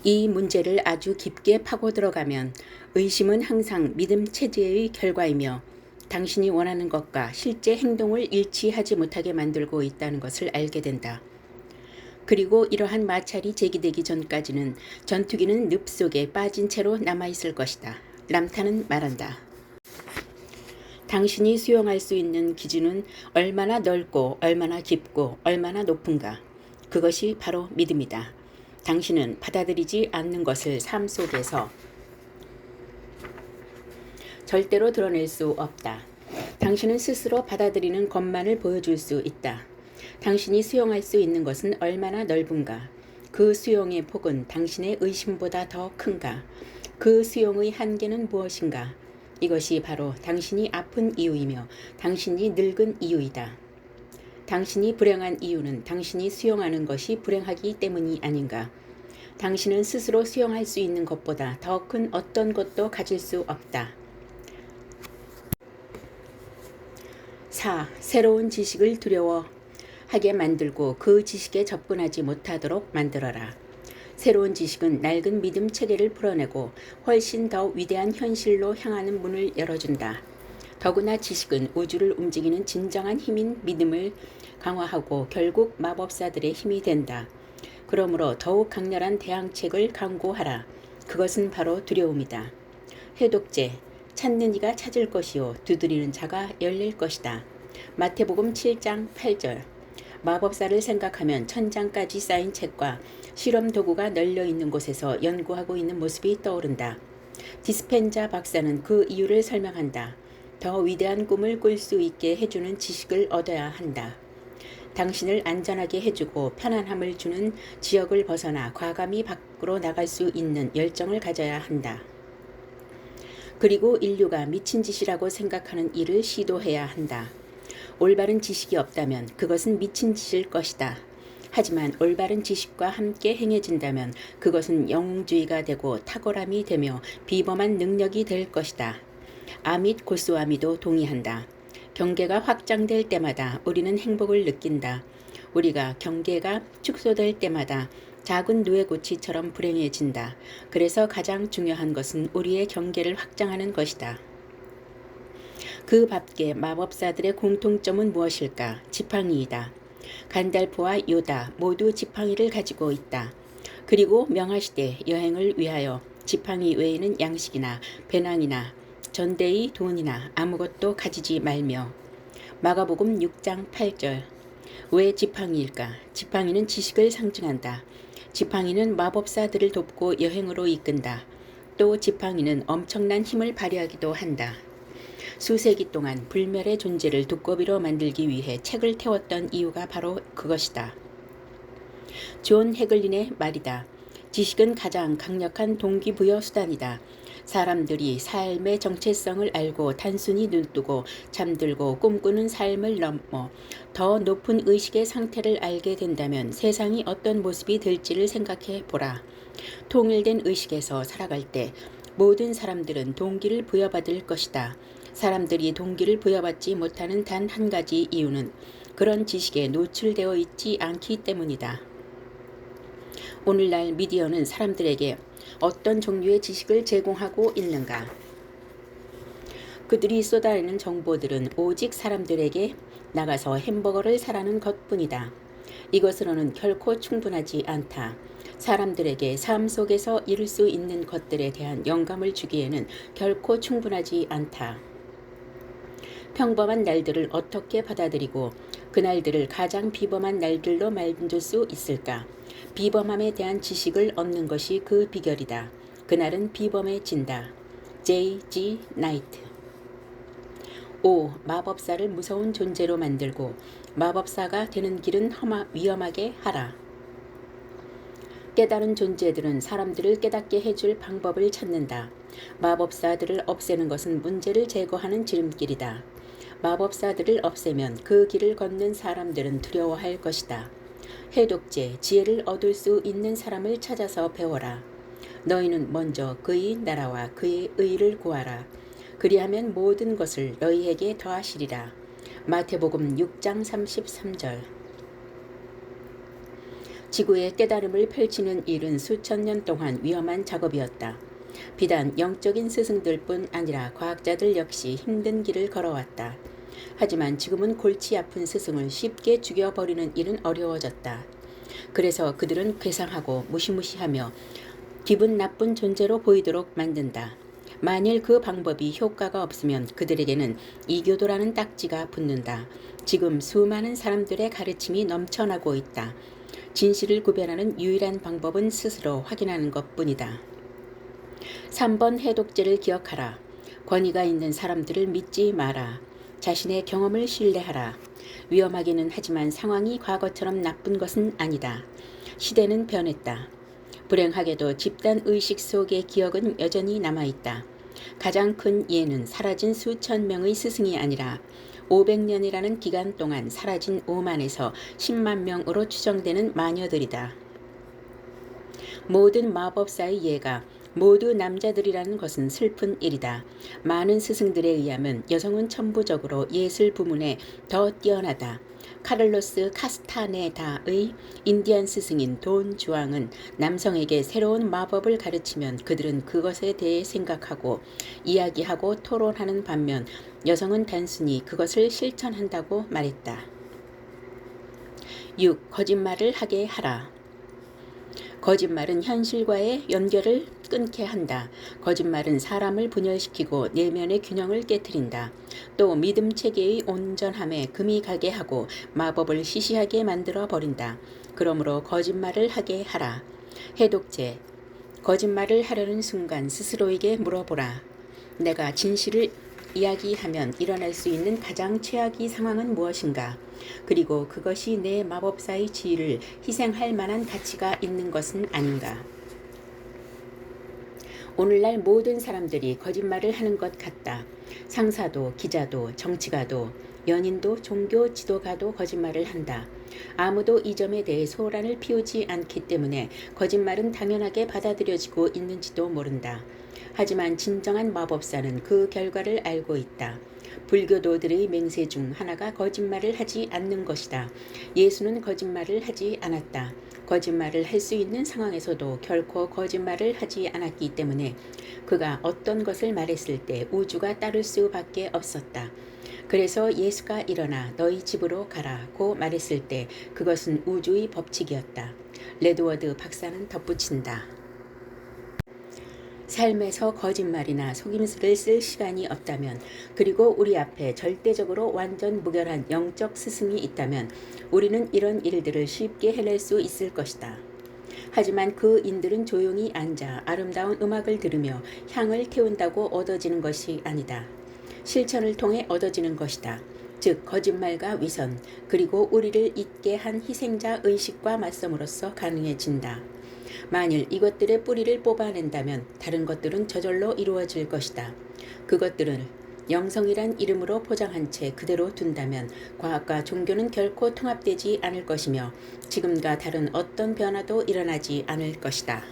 이 문제를 아주 깊게 파고 들어가면 의심은 항상 믿음 체제의 결과이며 당신이 원하는 것과 실제 행동을 일치하지 못하게 만들고 있다는 것을 알게 된다. 그리고 이러한 마찰이 제기되기 전까지는 전투기는 늪 속에 빠진 채로 남아있을 것이다. 람타는 말한다. 당신이 수용할 수 있는 기준은 얼마나 넓고 얼마나 깊고 얼마나 높은가. 그것이 바로 믿음이다. 당신은 받아들이지 않는 것을 삶 속에서 절대로 드러낼 수 없다. 당신은 스스로 받아들이는 것만을 보여줄 수 있다. 당신이 수용할 수 있는 것은 얼마나 넓은가. 그 수용의 폭은 당신의 의심보다 더 큰가. 그 수용의 한계는 무엇인가. 이것이 바로 당신이 아픈 이유이며 당신이 늙은 이유이다. 당신이 불행한 이유는 당신이 수용하는 것이 불행하기 때문이 아닌가. 당신은 스스로 수용할 수 있는 것보다 더 큰 어떤 것도 가질 수 없다. 4. 새로운 지식을 두려워하게 만들고 그 지식에 접근하지 못하도록 만들어라. 새로운 지식은 낡은 믿음 체계를 풀어내고 훨씬 더 위대한 현실로 향하는 문을 열어준다. 더구나 지식은 우주를 움직이는 진정한 힘인 믿음을 강화하고 결국 마법사들의 힘이 된다. 그러므로 더욱 강렬한 대항책을 강구하라. 그것은 바로 두려움이다. 해독제, 찾는 이가 찾을 것이요 두드리는 자가 열릴 것이다. 마태복음 7장 8절. 마법사를 생각하면 천장까지 쌓인 책과 실험 도구가 널려 있는 곳에서 연구하고 있는 모습이 떠오른다. 디스펜자 박사는 그 이유를 설명한다. 더 위대한 꿈을 꿀 수 있게 해주는 지식을 얻어야 한다. 당신을 안전하게 해주고 편안함을 주는 지역을 벗어나 과감히 밖으로 나갈 수 있는 열정을 가져야 한다. 그리고 인류가 미친 짓이라고 생각하는 일을 시도해야 한다. 올바른 지식이 없다면 그것은 미친 짓일 것이다. 하지만 올바른 지식과 함께 행해진다면 그것은 영웅주의가 되고 탁월함이 되며 비범한 능력이 될 것이다. 아밋 고스와미도 동의한다. 경계가 확장될 때마다 우리는 행복을 느낀다. 우리가 경계가 축소될 때마다 작은 누에고치처럼 불행해진다. 그래서 가장 중요한 것은 우리의 경계를 확장하는 것이다. 그 밖에 마법사들의 공통점은 무엇일까? 지팡이이다. 간달프와 요다 모두 지팡이를 가지고 있다. 그리고 명하시되 여행을 위하여 지팡이 외에는 양식이나 배낭이나 전대의 돈이나 아무것도 가지지 말며. 마가복음 6장 8절. 왜 지팡이일까? 지팡이는 지식을 상징한다. 지팡이는 마법사들을 돕고 여행으로 이끈다. 또 지팡이는 엄청난 힘을 발휘하기도 한다. 수세기 동안 불멸의 존재를 두꺼비로 만들기 위해 책을 태웠던 이유가 바로 그것이다. 존 해글린의 말이다. 지식은 가장 강력한 동기부여 수단이다. 사람들이 삶의 정체성을 알고 단순히 눈뜨고 잠들고 꿈꾸는 삶을 넘어 더 높은 의식의 상태를 알게 된다면 세상이 어떤 모습이 될지를 생각해 보라. 통일된 의식에서 살아갈 때 모든 사람들은 동기를 부여받을 것이다. 사람들이 동기를 부여받지 못하는 단 한 가지 이유는 그런 지식에 노출되어 있지 않기 때문이다. 오늘날 미디어는 사람들에게 어떤 종류의 지식을 제공하고 있는가? 그들이 쏟아내는 정보들은 오직 사람들에게 나가서 햄버거를 사라는 것뿐이다. 이것으로는 결코 충분하지 않다. 사람들에게 삶 속에서 이룰 수 있는 것들에 대한 영감을 주기에는 결코 충분하지 않다. 평범한 날들을 어떻게 받아들이고 그날들을 가장 비범한 날들로 만들 수 있을까? 비범함에 대한 지식을 얻는 것이 그 비결이다. 그날은 비범해진다. J.G. 나이트. 5. 마법사를 무서운 존재로 만들고 마법사가 되는 길은 위험하게 하라. 깨달은 존재들은 사람들을 깨닫게 해줄 방법을 찾는다. 마법사들을 없애는 것은 문제를 제거하는 지름길이다. 마법사들을 없애면 그 길을 걷는 사람들은 두려워할 것이다. 해독제, 지혜를 얻을 수 있는 사람을 찾아서 배워라. 너희는 먼저 그의 나라와 그의 의를 구하라. 그리하면 모든 것을 너희에게 더하시리라. 마태복음 6장 33절. 지구의 깨달음을 펼치는 일은 수천 년 동안 위험한 작업이었다. 비단 영적인 스승들뿐 아니라 과학자들 역시 힘든 길을 걸어왔다. 하지만 지금은 골치 아픈 스승을 쉽게 죽여버리는 일은 어려워졌다. 그래서 그들은 괴상하고 무시무시하며 기분 나쁜 존재로 보이도록 만든다. 만일 그 방법이 효과가 없으면 그들에게는 이교도라는 딱지가 붙는다. 지금 수많은 사람들의 가르침이 넘쳐나고 있다. 진실을 구별하는 유일한 방법은 스스로 확인하는 것뿐이다. 3번 해독제를 기억하라. 권위가 있는 사람들을 믿지 마라. 자신의 경험을 신뢰하라. 위험하기는 하지만 상황이 과거처럼 나쁜 것은 아니다. 시대는 변했다. 불행하게도 집단 의식 속의 기억은 여전히 남아있다. 가장 큰 예는 사라진 수천 명의 스승이 아니라 500년이라는 기간 동안 사라진 5만에서 10만 명으로 추정되는 마녀들이다. 모든 마법사의 예가 모두 남자들이라는 것은 슬픈 일이다. 많은 스승들에 의하면 여성은 천부적으로 예술 부문에 더 뛰어나다. 카를로스 카스타네다의 인디안 스승인 돈 주앙은 남성에게 새로운 마법을 가르치면 그들은 그것에 대해 생각하고 이야기하고 토론하는 반면 여성은 단순히 그것을 실천한다고 말했다. 6. 거짓말을 하게 하라. 거짓말은 현실과의 연결을 끊게 한다. 거짓말은 사람을 분열시키고 내면의 균형을 깨트린다. 또 믿음 체계의 온전함에 금이 가게 하고 마법을 시시하게 만들어 버린다. 그러므로 거짓말을 하게 하라. 해독제. 거짓말을 하려는 순간 스스로에게 물어보라. 내가 진실을 이야기하면 일어날 수 있는 가장 최악의 상황은 무엇인가? 그리고 그것이 내 마법사의 지위를 희생할 만한 가치가 있는 것은 아닌가? 오늘날 모든 사람들이 거짓말을 하는 것 같다. 상사도, 기자도, 정치가도, 연인도, 종교 지도가도 거짓말을 한다. 아무도 이 점에 대해 소란을 피우지 않기 때문에 거짓말은 당연하게 받아들여지고 있는지도 모른다. 하지만 진정한 마법사는 그 결과를 알고 있다. 불교도들의 맹세 중 하나가 거짓말을 하지 않는 것이다. 예수는 거짓말을 하지 않았다. 거짓말을 할 수 있는 상황에서도 결코 거짓말을 하지 않았기 때문에 그가 어떤 것을 말했을 때 우주가 따를 수밖에 없었다. 그래서 예수가 일어나 너희 집으로 가라고 말했을 때 그것은 우주의 법칙이었다. 레드워드 박사는 덧붙인다. 삶에서 거짓말이나 속임수를 쓸 시간이 없다면, 그리고 우리 앞에 절대적으로 완전 무결한 영적 스승이 있다면 우리는 이런 일들을 쉽게 해낼 수 있을 것이다. 하지만 그 인들은 조용히 앉아 아름다운 음악을 들으며 향을 태운다고 얻어지는 것이 아니다. 실천을 통해 얻어지는 것이다. 즉 거짓말과 위선, 그리고 우리를 잊게 한 희생자 의식과 맞섬으로써 가능해진다. 만일 이것들의 뿌리를 뽑아낸다면 다른 것들은 저절로 이루어질 것이다. 그것들은 영성이란 이름으로 포장한 채 그대로 둔다면 과학과 종교는 결코 통합되지 않을 것이며 지금과 다른 어떤 변화도 일어나지 않을 것이다.